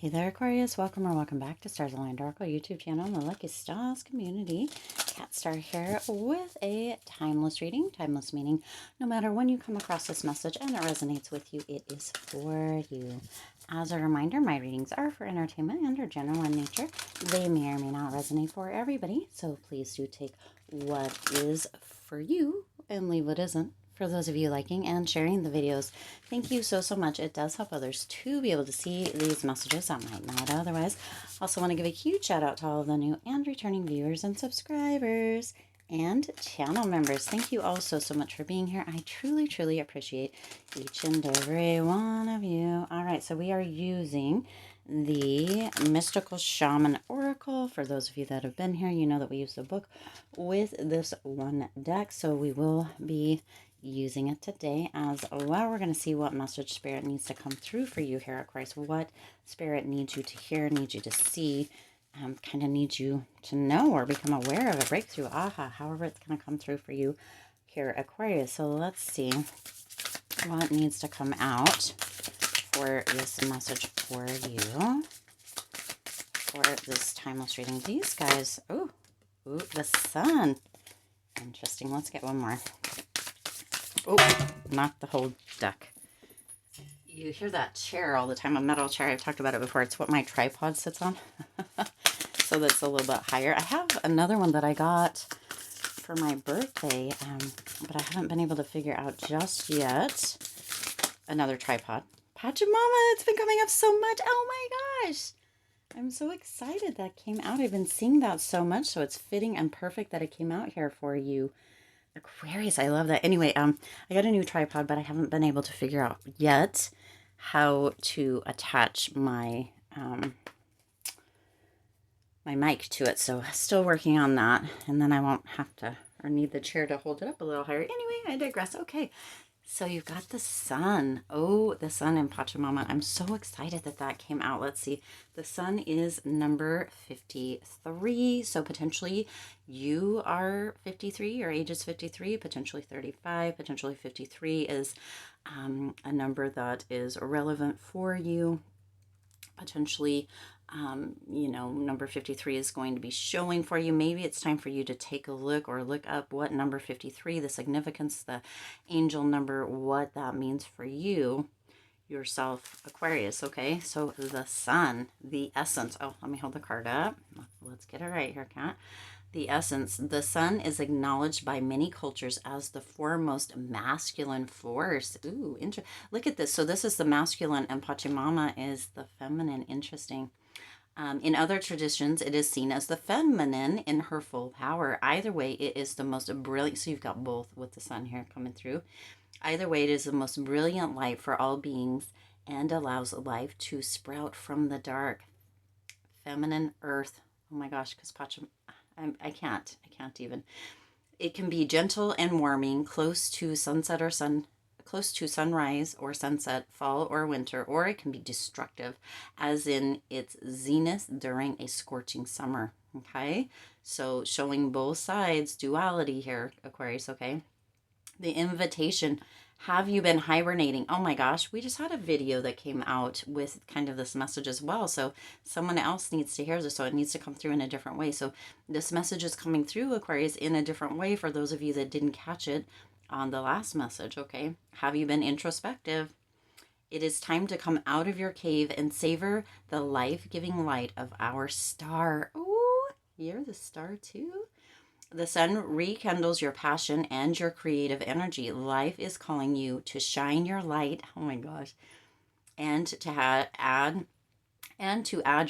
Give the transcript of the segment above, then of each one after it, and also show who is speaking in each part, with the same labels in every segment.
Speaker 1: Hey there, Aquarius. Welcome or welcome back to Stars Aligned Oracle YouTube channel, the Lucky Stars community. Cat Star here with a timeless reading. Timeless meaning no matter when you come across this message and it resonates with you, it is for you. As a reminder, my readings are for entertainment and are general in nature. They may or may not resonate for everybody, so please do take what is for you and leave what isn't. For those of you liking and sharing the videos, thank you so much. It does help others to be able to see these messages that might not otherwise. Also want to give a huge shout out to all of the new and returning viewers and subscribers and channel members. Thank you all so much for being here. I truly appreciate each and every one of you. All right, so we are using the Mystical Shaman Oracle. For those of you that have been here, you know that we use the book with this one deck, so we will be using it today as well. We're going to see what message Spirit needs to come through for you here, Aquarius. What Spirit needs you to hear, needs you to see, kind of needs you to know or become aware of a breakthrough, aha, however it's going to come through for you here, Aquarius. So let's see what needs to come out for this message for you for this timeless reading. These guys, ooh, the sun. Interesting. Let's get one more. Oh, not the whole deck. You hear that chair all the time, a metal chair. I've talked about it before. It's what my tripod sits on. So that's a little bit higher. I have another one that I got for my birthday, but I haven't been able to figure out just yet. Another tripod. Pachamama, it's been coming up so much. Oh my gosh. I'm so excited that came out. I've been seeing that so much, so it's fitting and perfect that it came out here for you. Aquarius, I love that. Anyway, I got a new tripod, but I haven't been able to figure out yet how to attach my my mic to it. So still working on that, and then I won't have to or need the chair to hold it up a little higher. Anyway, I digress. Okay. So you've got the sun. Oh, the sun in Pachamama. I'm so excited that that came out. Let's see. The sun is number 53. So potentially you are 53. Your age is 53, potentially 35. Potentially 53 is a number that is relevant for you. Potentially, you know, number 53 is going to be showing for you. Maybe it's time for you to take a look or look up what number 53, the significance, the angel number, what that means for you, yourself, Aquarius. Okay, so the sun, the essence. Oh, let me hold the card up. Let's get it right here, Kat. The essence. The sun is acknowledged by many cultures as the foremost masculine force. Ooh, look at this. So this is the masculine and Pachamama is the feminine. Interesting. In other traditions, it is seen as the feminine in her full power. Either way, it is the most brilliant. So you've got both with the sun here coming through. Either way, it is the most brilliant light for all beings and allows life to sprout from the dark. Feminine earth. Oh my gosh, because I can't even. It can be gentle and warming, close to sunset or close to sunrise or sunset, fall or winter, or it can be destructive, as in its zenith during a scorching summer. Okay, so showing both sides, duality here, Aquarius. Okay, the invitation. Have you been hibernating? Oh my gosh, we just had a video that came out with kind of this message as well. So someone else needs to hear this, so it needs to come through in a different way. So this message is coming through, Aquarius, in a different way for those of you that didn't catch it on the last message, okay? Have you been introspective? It is time to come out of your cave and savor the life-giving light of our star. Ooh, you're the star too? The sun rekindles your passion and your creative energy. Life is calling you to shine your light. Oh my gosh. And to add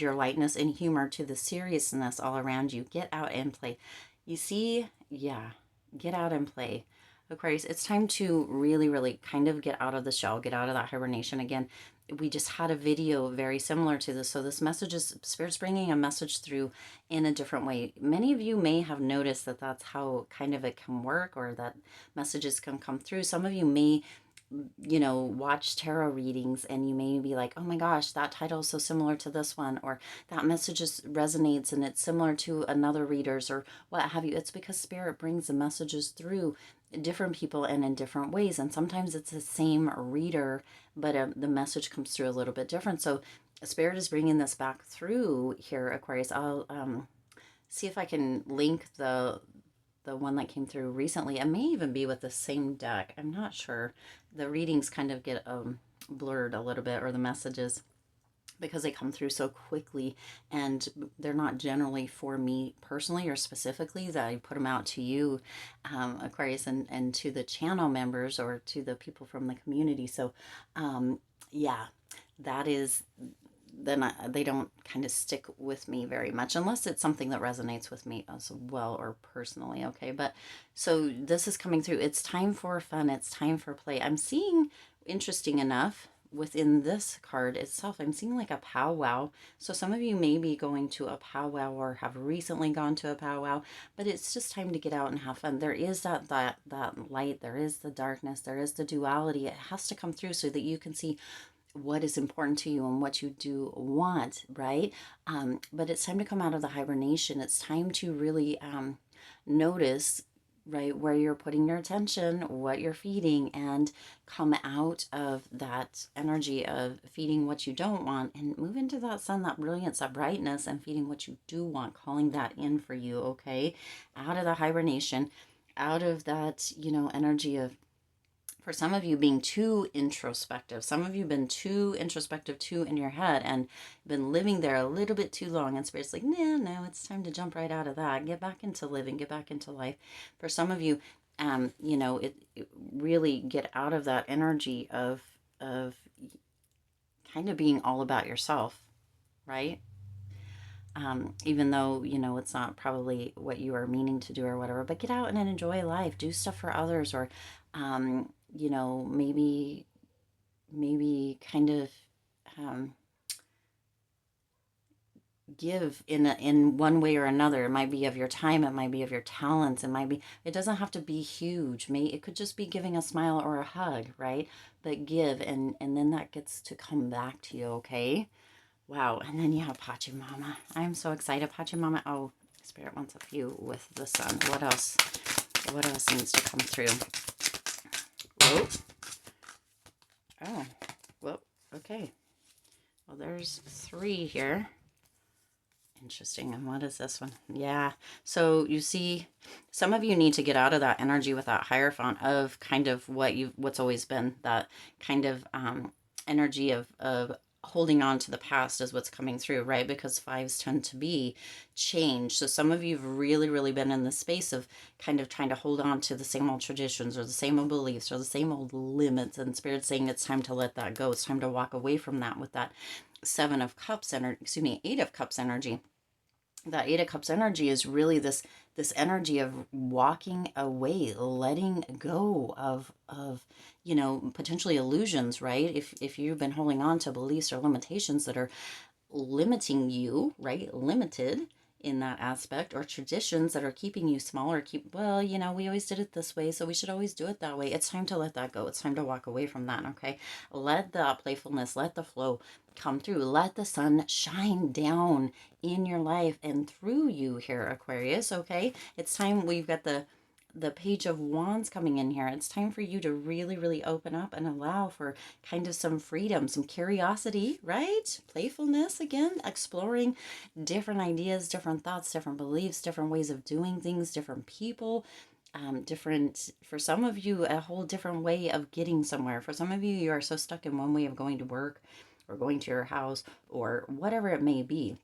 Speaker 1: your lightness and humor to the seriousness all around you. Get out and play. You see, yeah, get out and play. Aquarius, it's time to really kind of get out of the shell, get out of that hibernation again. We just had a video very similar to this. So this message is Spirit's bringing a message through in a different way. Many of you may have noticed that that's how kind of it can work, or that messages can come through. Some of you may, you know, watch tarot readings and you may be like, oh my gosh, that title is so similar to this one, or that message just resonates and it's similar to another reader's, or what have you. It's because Spirit brings the messages through different people and in different ways, and sometimes it's the same reader, but the message comes through a little bit different. So Spirit is bringing this back through here, Aquarius. I'll see if I can link the one that came through recently. It may even be with the same deck. I'm not sure. The readings kind of get blurred a little bit, or the messages, because they come through so quickly, and they're not generally for me personally or specifically, that I put them out to you, Aquarius, and to the channel members or to the people from the community. So yeah, that is, then they don't kind of stick with me very much unless it's something that resonates with me as well or personally. Okay, but so this is coming through. It's time for fun. It's time for play. I'm seeing, interesting enough, within this card itself, I'm seeing like a powwow. So some of you may be going to a powwow or have recently gone to a powwow, but it's just time to get out and have fun. There is that light, there is the darkness, there is the duality. It has to come through so that you can see what is important to you and what you do want, right? But it's time to come out of the hibernation. It's time to really notice, right, where you're putting your attention, what you're feeding, and come out of that energy of feeding what you don't want and move into that sun, that brilliance, that brightness, and feeding what you do want, calling that in for you, okay? Out of the hibernation, out of that, energy of, for some of you, being too introspective. Some of you have been too introspective, too in your head, and been living there a little bit too long. And Spirit's like, no, it's time to jump right out of that. Get back into living, get back into life. For some of you, it really get out of that energy of kind of being all about yourself, right? Even though, it's not probably what you are meaning to do or whatever, but get out and enjoy life, do stuff for others, or, maybe kind of, give in one way or another. It might be of your time, it might be of your talents, it doesn't have to be huge. It could just be giving a smile or a hug, right? But give, and then that gets to come back to you, okay? Wow. And then you have Pachamama. I'm so excited. Pachamama. Oh, Spirit wants a few with the sun. What else? What else needs to come through? Whoa. Oh, well, okay. Well, there's 3 here. Interesting. And what is this one? Yeah. So you see, some of you need to get out of that energy with that Hierophant of kind of what's always been that kind of energy of holding on to the past is what's coming through, right? Because 5s tend to be change. So some of you have really, really been in the space of kind of trying to hold on to the same old traditions or the same old beliefs or the same old limits, and Spirit's saying it's time to let that go. It's time to walk away from that with that 7 of Cups energy, 8 of Cups energy. That 8 of Cups energy is really this energy of walking away, letting go of potentially illusions, right? If you've been holding on to beliefs or limitations that are limiting you, right? Limited in that aspect, or traditions that are keeping you smaller, we always did it this way, so we should always do it that way. It's time to let that go. It's time to walk away from that, okay? Let the playfulness, let the flow come through. Let the sun shine down in your life and through you here, Aquarius, okay? It's time. We've got the Page of Wands coming in here. It's time for you to really, really open up and allow for kind of some freedom, some curiosity, right? Playfulness, again, exploring different ideas, different thoughts, different beliefs, different ways of doing things, different people, different, for some of you, a whole different way of getting somewhere. For some of you, you are so stuck in one way of going to work or going to your house or whatever it may be.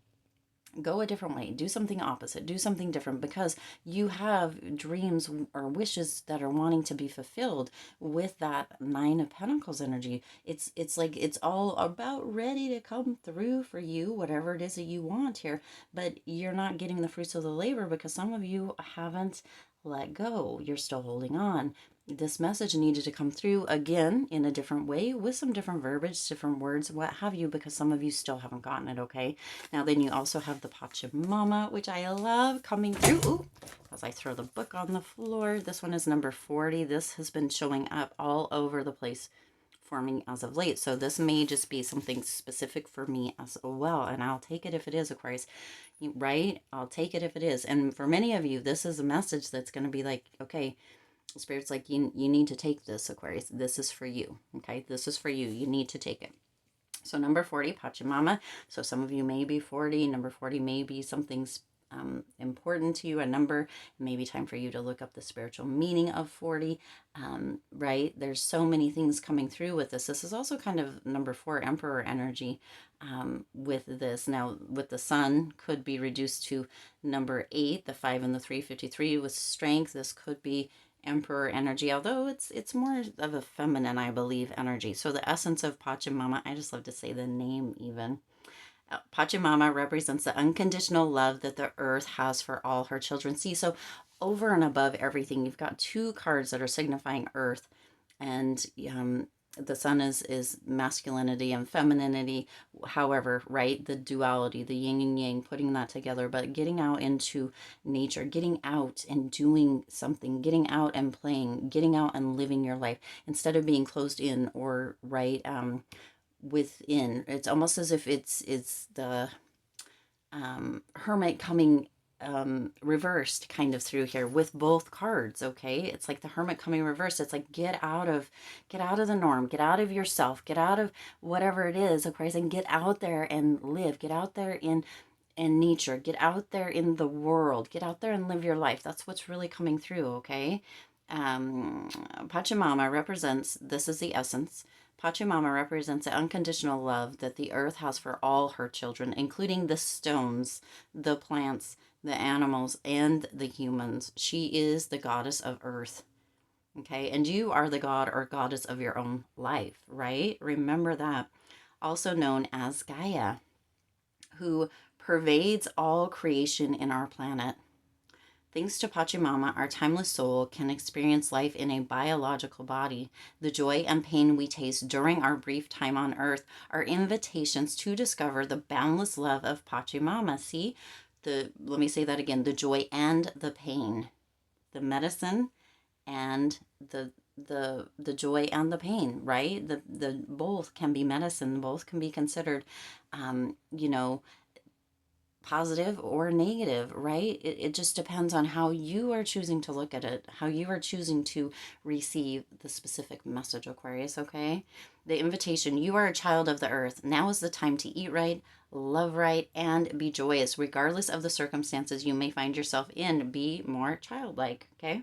Speaker 1: Go a different way, do something opposite, do something different, because you have dreams or wishes that are wanting to be fulfilled with that 9 of Pentacles energy. It's like it's all about ready to come through for you, whatever it is that you want here, but you're not getting the fruits of the labor because some of you haven't let go. You're still holding on. This message needed to come through again in a different way with some different verbiage, different words, what have you, because some of you still haven't gotten it, okay? Now, then you also have the Pachamama, which I love, coming through. Ooh, as I throw the book on the floor. This one is number 40. This has been showing up all over the place for me as of late. So this may just be something specific for me as well. And I'll take it if it is, Aquarius, right? I'll take it if it is. And for many of you, this is a message that's going to be like, okay, Spirit's like, you need to take this, Aquarius. This is for you, okay? This is for you. You need to take it. So number 40, Pachamama. So some of you may be 40. Number 40 may be something's important to you, a number. Maybe time for you to look up the spiritual meaning of 40, right? There's so many things coming through with this. This is also kind of number 4, Emperor energy with this. Now, with the Sun, could be reduced to number 8, the 5 and the 3, 53 with strength. This could be Emperor energy, although it's more of a feminine, I believe, energy. So the essence of Pachamama, I just love to say the name even. Pachamama represents the unconditional love that the earth has for all her children. See, so over and above everything, you've got 2 cards that are signifying earth, and the sun is masculinity and femininity. However, right, the duality, the yin and yang, putting that together, but getting out into nature, getting out and doing something, getting out and playing, getting out and living your life instead of being closed in or right within. It's almost as if it's the hermit coming reversed kind of through here with both cards. Okay, it's like the hermit coming reversed. It's like get out of the norm, get out of yourself, get out of whatever it is, Aquarius, and get out there and live, get out there in nature, get out there in the world, get out there and live your life. That's what's really coming through. Okay, Pachamama represents, this is the essence. Pachamama represents the unconditional love that the earth has for all her children, including the stones, the plants, the animals, and the humans. She is the goddess of earth. Okay, and you are the god or goddess of your own life, right? Remember that. Also known as Gaia, who pervades all creation in our planet. Thanks to Pachamama, our timeless soul can experience life in a biological body. The joy and pain we taste during our brief time on earth are invitations to discover the boundless love of Pachamama. See, let me say that again, the joy and the pain, the medicine and the joy and the pain, right? The both can be medicine, both can be considered, positive or negative, right? It just depends on how you are choosing to look at it, how you are choosing to receive the specific message, Aquarius, okay? The invitation, you are a child of the earth. Now is the time to eat right, love right, and be joyous, regardless of the circumstances you may find yourself in. Be more childlike, okay?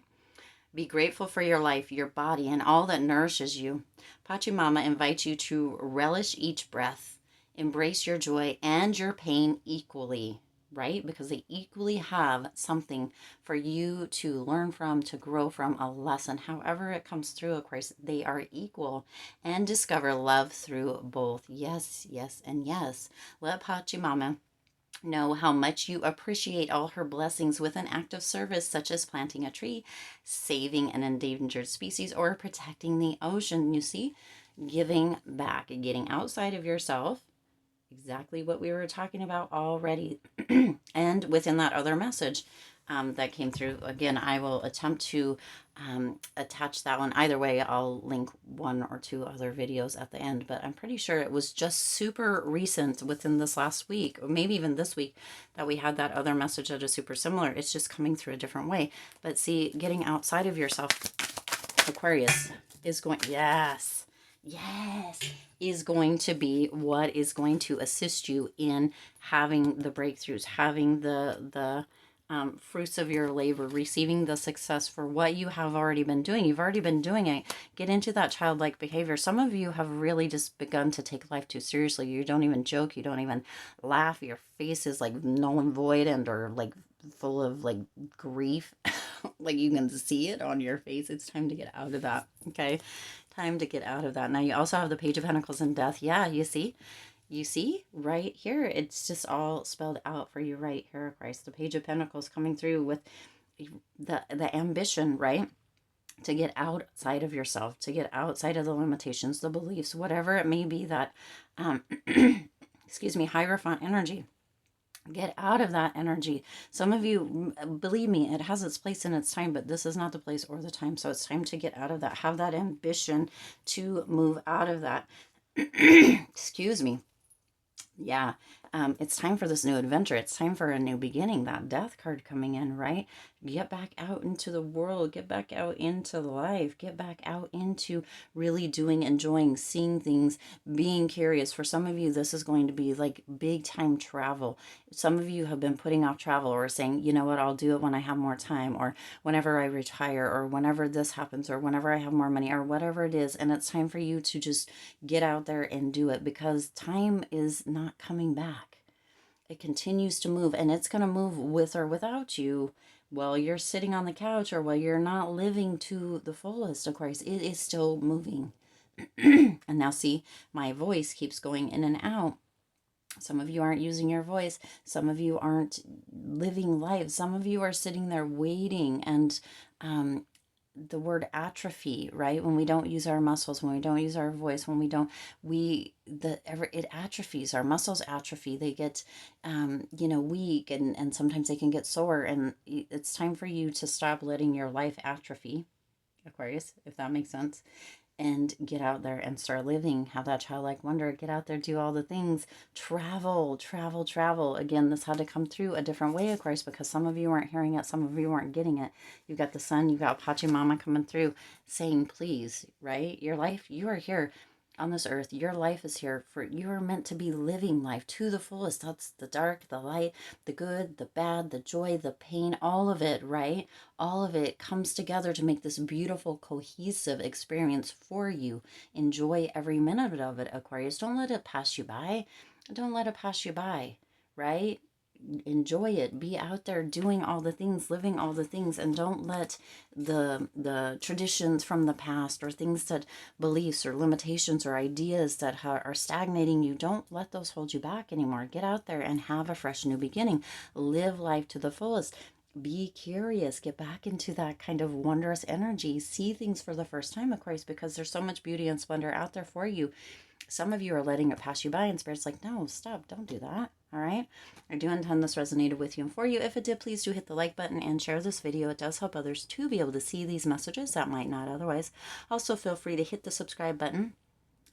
Speaker 1: Be grateful for your life, your body, and all that nourishes you. Pachamama invites you to relish each breath. Embrace your joy and your pain equally, right? Because they equally have something for you to learn from, to grow from, a lesson. However it comes through, of course, they are equal. And discover love through both. Yes, yes, and yes. Let Pachamama know how much you appreciate all her blessings with an act of service, such as planting a tree, saving an endangered species, or protecting the ocean. You see, giving back, getting outside of yourself. Exactly what we were talking about already. And within that other message that came through, again, I will attempt to attach that one. Either way, I'll link 1 or 2 other videos at the end, but I'm pretty sure it was just super recent within this last week, or maybe even this week, that we had that other message that is super similar. It's just coming through a different way. But see, getting outside of yourself, Aquarius, is going, yes, is going to be what is going to assist you in having the breakthroughs, having the fruits of your labor, receiving the success for what you have already been doing. You've already been doing it. Get into that childlike behavior. Some of you have really just begun to take life too seriously. You don't even joke. You don't even laugh. Your face is like null and void and or like full of like grief. Like you can see it on your face. It's time to get out of that. Okay. Time to get out of that. Now you also have the Page of Pentacles and Death. Yeah, you see right here. It's just all spelled out for you right here, Aquarius. The Page of Pentacles coming through with the ambition, right? To get outside of yourself, to get outside of the limitations, the beliefs, whatever it may be that, excuse me, Hierophant energy. Get out of that energy. Some of you, believe me, it has its place in its time, but this is not the place or the time. So it's time to get out of that. Have that ambition to move out of that. Excuse me. Yeah. It's time for this new adventure. It's time for a new beginning. That death card coming in, right? Get back out into the world. Get back out into life. Get back out into really doing, enjoying, seeing things, being curious. For some of you, this is going to be like big time travel. Some of you have been putting off travel or saying, you know what, I'll do it when I have more time, or whenever I retire, or whenever this happens, or whenever I have more money, or whatever it is. And it's time for you to just get out there and do it, because time is not coming back. It continues to move, and it's going to move with or without you while you're sitting on the couch or while you're not living to the fullest, Aquarius. It is still moving. And now see, my voice keeps going in and out. Some of you aren't using your voice. Some of you aren't living life. Some of you are sitting there waiting, and the word atrophy, right? When we don't use our muscles, when we don't use our voice, when we don't, it atrophies. Our muscles atrophy. They get, weak, and sometimes they can get sore. And it's time for you to stop letting your life atrophy, Aquarius, if that makes sense, and get out there and start living. Have that childlike wonder. Get out there, do all the things. Travel, travel, travel. Again, this had to come through a different way, Aquarius, because some of you weren't hearing it. Some of you weren't getting it. You've got the sun. You've got Pachamama coming through saying, please, right? Your life, you are here on this earth. Your life is here for, you are meant to be living life to the fullest. That's the dark, the light, the good, the bad, the joy, the pain, all of it, right? All of it comes together to make this beautiful, cohesive experience for you. Enjoy every minute of it, Aquarius. Don't let it pass you by. Don't let it pass you by, right? Enjoy it. Be out there doing all the things, living all the things, and don't let the traditions from the past, or things that, beliefs or limitations or ideas that are stagnating you, don't let those hold you back anymore. Get out there and have a fresh new beginning. Live life to the fullest. Be curious. Get back into that kind of wondrous energy. See things for the first time, Aquarius, because there's so much beauty and splendor out there for you. Some of you are letting it pass you by, and Spirit's like, no, stop, don't do that. All right. I do intend this resonated with you and for you. If it did, please do hit the like button and share this video. It does help others to be able to see these messages that might not otherwise. Also, feel free to hit the subscribe button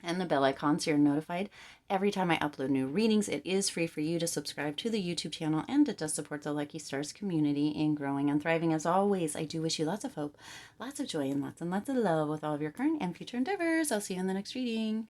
Speaker 1: and the bell icon so you're notified every time I upload new readings. It is free for you to subscribe to the YouTube channel, and it does support the Lucky Stars community in growing and thriving. As always, I do wish you lots of hope, lots of joy, and lots of love with all of your current and future endeavors. I'll see you in the next reading.